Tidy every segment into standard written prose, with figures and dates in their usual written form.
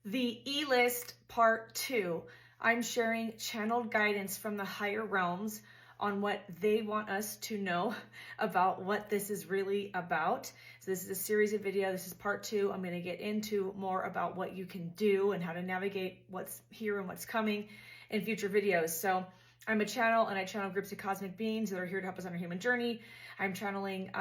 The E-List Part 2. I'm sharing channeled guidance from the higher realms on what they want us to know about what this is really about. So this is a series of videos. This is part 2. I'm going to get into more about what you can do and how to navigate what's here and what's coming in future videos. So I'm a channel, and I channel groups of cosmic beings that are here to help us on our human journey. I'm channeling,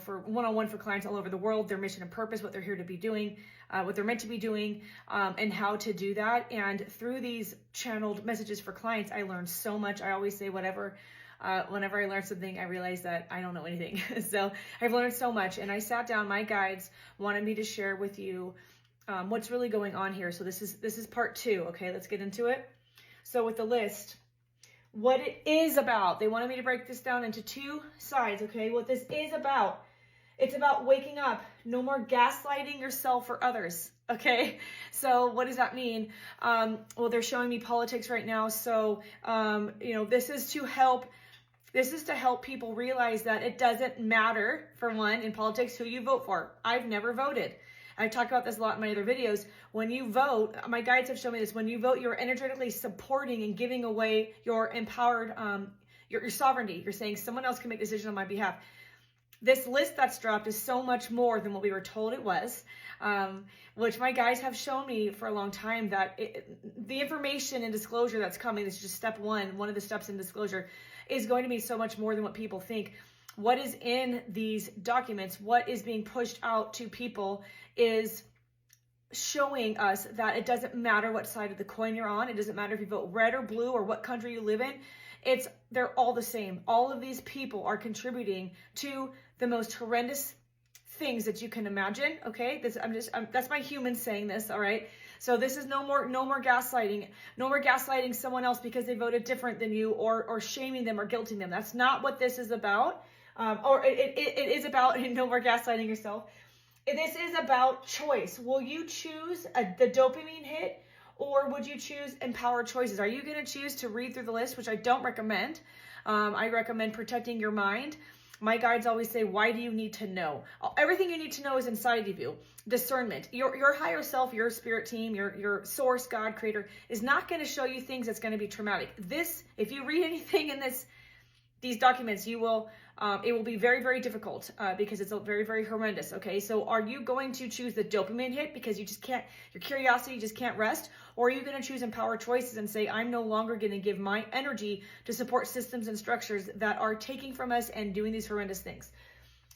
for one-on-one for clients all over the world, their mission and purpose, what they're here to be doing, what they're meant to be doing, and how to do that. And through these channeled messages for clients, I learned so much. I always say whenever I learn something, I realize that I don't know anything. So I've learned so much, and I sat down. My guides wanted me to share with you what's really going on here. So this is part 2. Okay, let's get into it. So with the list, what it is about, they wanted me to break this down into 2 sides. Okay, what this is about, it's about waking up. No more gaslighting yourself or others. Okay, so what does that mean? Well, they're showing me politics right now. So, this is to help. This is to help people realize that it doesn't matter, for one, in politics, who you vote for. I've never voted. I've talked about this a lot in my other videos. When you vote, my guides have shown me this. When you vote, you're energetically supporting and giving away your empowered, your sovereignty. You're saying someone else can make decisions on my behalf. This list that's dropped is so much more than what we were told it was, which my guides have shown me for a long time that the information and disclosure that's coming, this is just step one of the steps in disclosure, is going to be so much more than what people think. What is in these documents, what is being pushed out to people, is showing us that it doesn't matter what side of the coin you're on. It doesn't matter if you vote red or blue or what country you live in. They're all the same. All of these people are contributing to the most horrendous things that you can imagine. Okay, that's my human saying this. All right. So this is no more gaslighting. No more gaslighting someone else because they voted different than you, or shaming them or guilting them. That's not what this is about. It is about no more gaslighting yourself. This is about choice. Will you choose the dopamine hit, or would you choose empowered choices? Are you going to choose to read through the list, which I don't recommend? I recommend protecting your mind. My guides always say, why do you need to know? Everything you need to know is inside of you. Discernment. Your higher self, your spirit team, your source, God, creator, is not going to show you things that's going to be traumatic. If you read anything in these documents, it will be very, very difficult because it's very, very horrendous. Okay, so are you going to choose the dopamine hit because you just can't, your curiosity just can't rest? Or are you going to choose empowered choices and say, I'm no longer going to give my energy to support systems and structures that are taking from us and doing these horrendous things?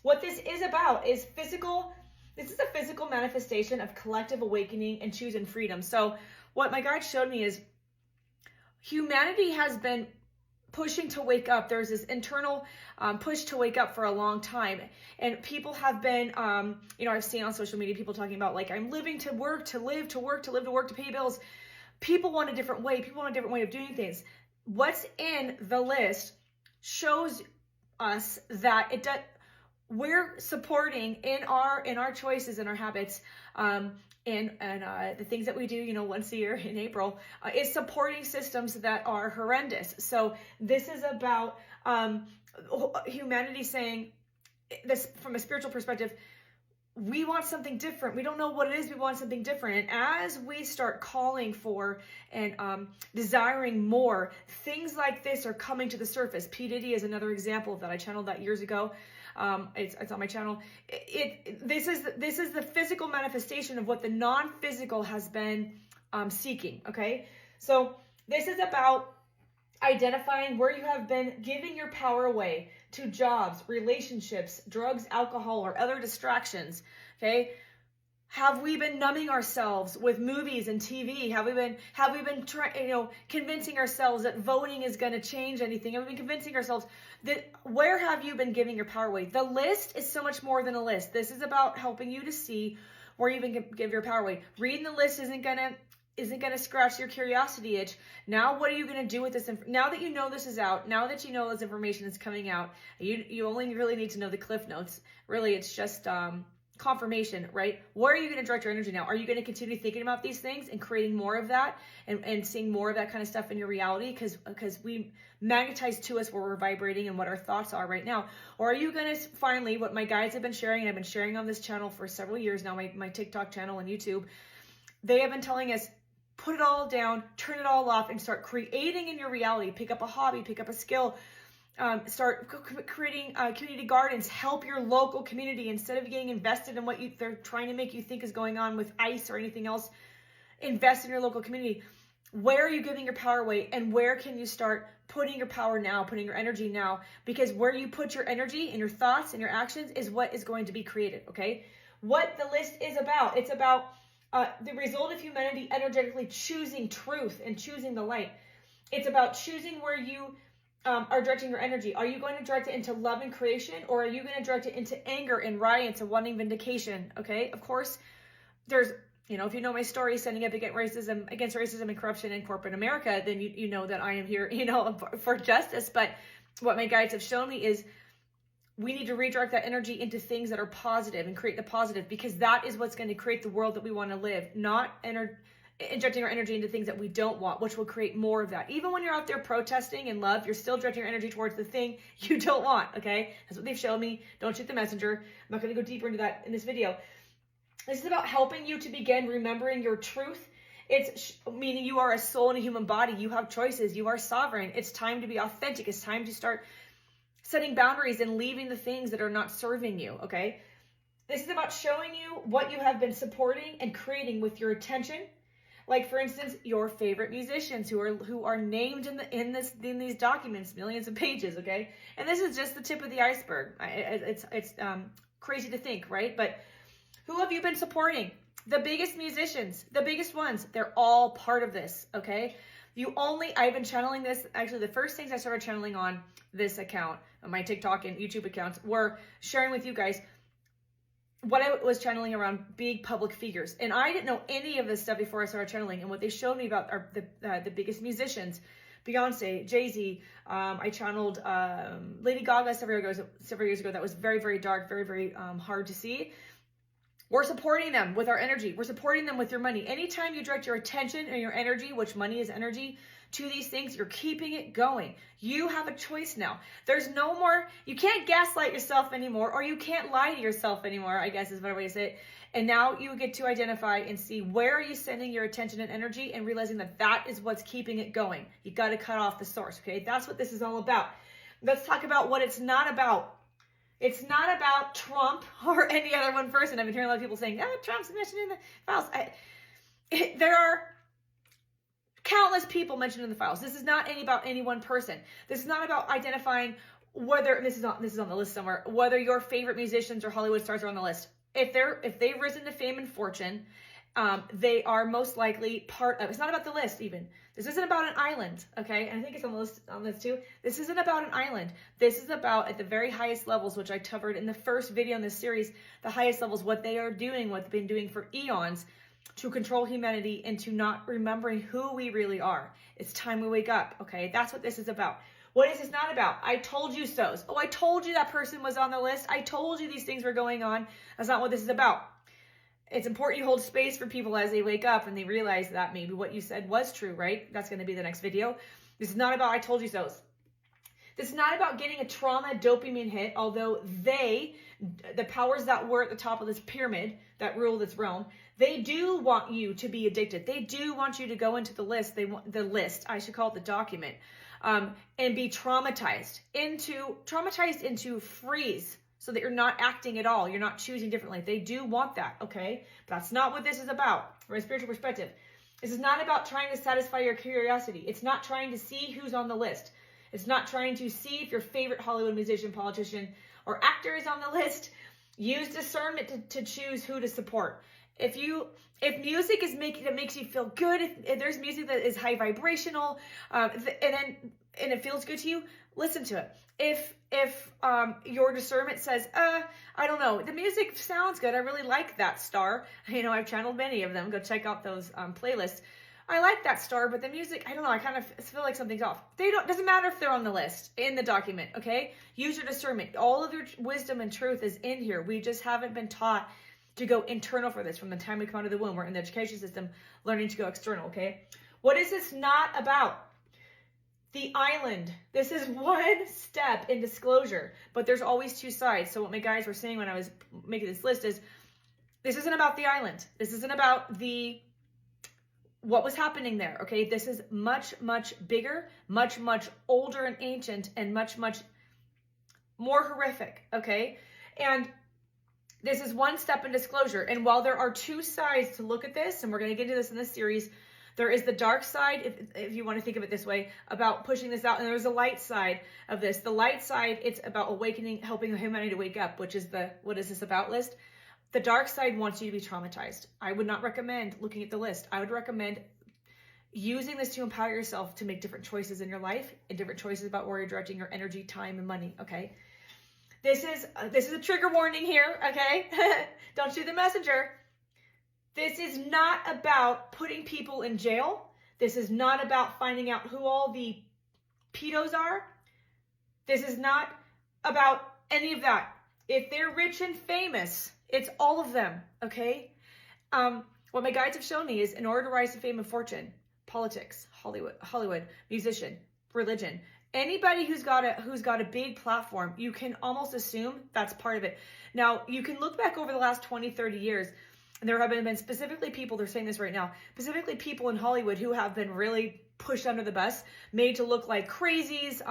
What this is about is physical. This is a physical manifestation of collective awakening and choosing freedom. So what my guide showed me is humanity has been pushing to wake up. There's this internal push to wake up for a long time. And people have been, I've seen on social media people talking about, like, I'm living to work, to live, to work, to live, to work, to pay bills. People want a different way. People want a different way of doing things. What's in the list shows us that we're supporting in our choices and our habits, and the things that we do, once a year in April, is supporting systems that are horrendous. So this is about humanity saying this from a spiritual perspective. We want something different. We don't know what it is. We want something different. And as we start calling for and desiring more, things like this are coming to the surface. P. Diddy is another example of that. I channeled that years ago. It's on my channel. This is the physical manifestation of what the non-physical has been seeking. Okay, so this is about identifying where you have been giving your power away to jobs, relationships, drugs, alcohol, or other distractions. Okay, have we been numbing ourselves with movies and TV? Have we been convincing ourselves that voting is going to change anything? Have we been convincing ourselves that, where have you been giving your power away? The list is so much more than a list. This is about helping you to see where you can give your power away. Reading the list isn't gonna scratch your curiosity itch. Now, what are you gonna do with this? Now that you know this is out, now that you know this information is coming out, you only really need to know the cliff notes. Really, it's just confirmation, right? Where are you going to direct your energy now? Are you going to continue thinking about these things and creating more of that and seeing more of that kind of stuff in your reality? Because we magnetize to us where we're vibrating and what our thoughts are right now. Or are you going to finally, what my guides have been sharing, and I've been sharing on this channel for several years now, my TikTok channel and YouTube, They have been telling us, put it all down, turn it all off, and start creating in your reality. Pick up a hobby, pick up a skill, start creating community gardens, help your local community instead of getting invested in what they're trying to make you think is going on with ICE or anything else. Invest in your local community. Where are you giving your power away, and where can you start putting your power now, putting your energy now? Because where you put your energy and your thoughts and your actions is what is going to be created, okay? What the list is about, it's about the result of humanity energetically choosing truth and choosing the light. It's about choosing where you are directing your energy. Are you going to direct it into love and creation, or are you going to direct it into anger and riots and wanting vindication? Okay, of course, there's, if you know my story, standing up against racism and corruption in corporate America, then you know that I am here, for justice. But what my guides have shown me is we need to redirect that energy into things that are positive and create the positive, because that is what's going to create the world that we want to live, not injecting our energy into things that we don't want, which will create more of that. Even when you're out there protesting in love, you're still directing your energy towards the thing you don't want, okay? That's what they've shown me. Don't shoot the messenger. I'm not going to go deeper into that in this video. This is about helping you to begin remembering your truth. It's meaning you are a soul in a human body. You have choices. You are sovereign. It's time to be authentic. It's time to start setting boundaries and leaving the things that are not serving you, okay? This is about showing you what you have been supporting and creating with your attention. Like, for instance, your favorite musicians who are named in these documents, millions of pages, okay? And this is just the tip of the iceberg. It's crazy to think, right? But who have you been supporting? The biggest musicians, the biggest ones, they're all part of this, okay? I've been channeling this. Actually, the first things I started channeling on this account, on my TikTok and YouTube accounts, were sharing with you guys what I was channeling around big public figures. And I didn't know any of this stuff before I started channeling. And what they showed me about are the biggest musicians, Beyonce, Jay-Z. I channeled Lady Gaga several years ago. That was very, very dark, very, very hard to see. We're supporting them with our energy. We're supporting them with your money. Anytime you direct your attention and your energy, which money is energy, to these things, you're keeping it going. You have a choice now. There's no more, you can't gaslight yourself anymore, or you can't lie to yourself anymore, I guess is a better way to say it. And now you get to identify and see where are you sending your attention and energy, and realizing that that is what's keeping it going. You got to cut off the source, okay? That's what this is all about. Let's talk about what it's not about. It's not about Trump or any other one person. I've been hearing a lot of people saying, Trump's mentioned in the files. There are countless people mentioned in the files. This is not about any one person. This is not about identifying whether, and this is on the list somewhere, whether your favorite musicians or Hollywood stars are on the list. If they've risen to fame and fortune, they are most likely part of. It's not about the list even. This isn't about an island, okay? And I think it's on the list on this too. This isn't about an island. This is about, at the very highest levels, which I covered in the first video in this series, the highest levels, what they are doing, what they've been doing for eons to control humanity into not remembering who we really are. It's time we wake up, okay? That's what this is about. What is this not about? I told you so. Oh, I told you that person was on the list. I told you these things were going on. That's not what this is about. It's important you hold space for people as they wake up and they realize that maybe what you said was true, right? That's going to be the next video. This is not about I told you so. This is not about getting a trauma dopamine hit, although the powers that were at the top of this pyramid that rule this realm, they do want you to be addicted. They do want you to go into the list. They want the list, I should call it the document, and be traumatized into freeze, so that you're not acting at all. You're not choosing differently. They do want that, okay? But that's not what this is about from a spiritual perspective. This is not about trying to satisfy your curiosity. It's not trying to see who's on the list. It's not trying to see if your favorite Hollywood musician, politician, or actor is on the list. Use discernment to choose who to support. If music is that makes you feel good, if there's music that is high vibrational, and it feels good to you, listen to it. If your discernment says, I don't know, the music sounds good, I really like that star. I've channeled many of them. Go check out those playlists. I like that star, but the music, I don't know, I kind of feel like something's off. Doesn't matter if they're on the list, in the document, okay? Use your discernment. All of your wisdom and truth is in here. We just haven't been taught to go internal for this from the time we come out of the womb. We're in the education system learning to go external, okay? What is this not about? The island. This is one step in disclosure, but there's always two sides. So what my guys were saying when I was making this list is, this isn't about the island. This isn't about the what was happening there, okay? This is much, much bigger, much, much older and ancient, and much, much more horrific, okay? And this is one step in disclosure. And while there are two sides to look at this, and we're going to get into this in this series, there is the dark side, if you want to think of it this way, about pushing this out, and there's a light side of this. The light side, it's about awakening, helping humanity to wake up, which is the what is this about list. The dark side wants you to be traumatized. I would not recommend looking at the list. I would recommend using this to empower yourself to make different choices in your life and different choices about where you're directing your energy, time, and money, okay? This is a trigger warning here, okay? Don't shoot the messenger. This is not about putting people in jail. This is not about finding out who all the pedos are. This is not about any of that. If they're rich and famous, it's all of them, okay? What my guides have shown me is in order to rise to fame and fortune, politics, Hollywood, musician, religion, anybody who's got a big platform, you can almost assume that's part of it. Now, you can look back over the last 20, 30 years, and there have been specifically people, they're saying this right now, specifically people in Hollywood who have been really pushed under the bus, made to look like crazies,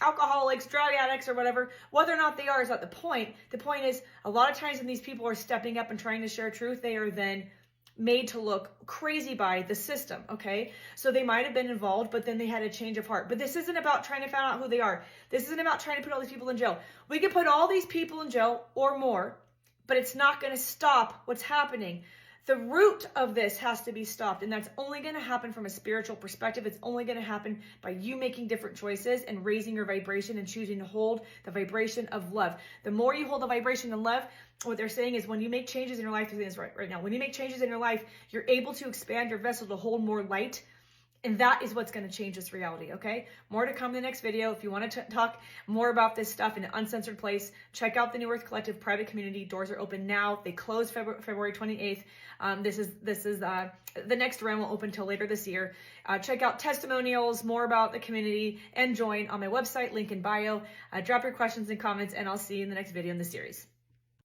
alcoholics, drug addicts, or whatever. Whether or not they are is not the point. The point is, a lot of times when these people are stepping up and trying to share truth, they are then made to look crazy by the system, okay? So they might have been involved, but then they had a change of heart. But this isn't about trying to find out who they are. This isn't about trying to put all these people in jail. We could put all these people in jail or more, but it's not going to stop what's happening. The root of this has to be stopped, and that's only going to happen from a spiritual perspective. It's only going to happen by you making different choices and raising your vibration and choosing to hold the vibration of love. The more you hold the vibration of love, what they're saying is when you make changes in your life, right now, when you make changes in your life, you're able to expand your vessel to hold more light. And that is what's going to change this reality, okay? More to come in the next video. If you want to talk more about this stuff in an uncensored place, check out the New Earth Collective private community. Doors are open now. They close February 28th. This is the next round will open till later this year. Check out testimonials, more about the community, and join on my website, link in bio. Drop your questions and comments, and I'll see you in the next video in the series.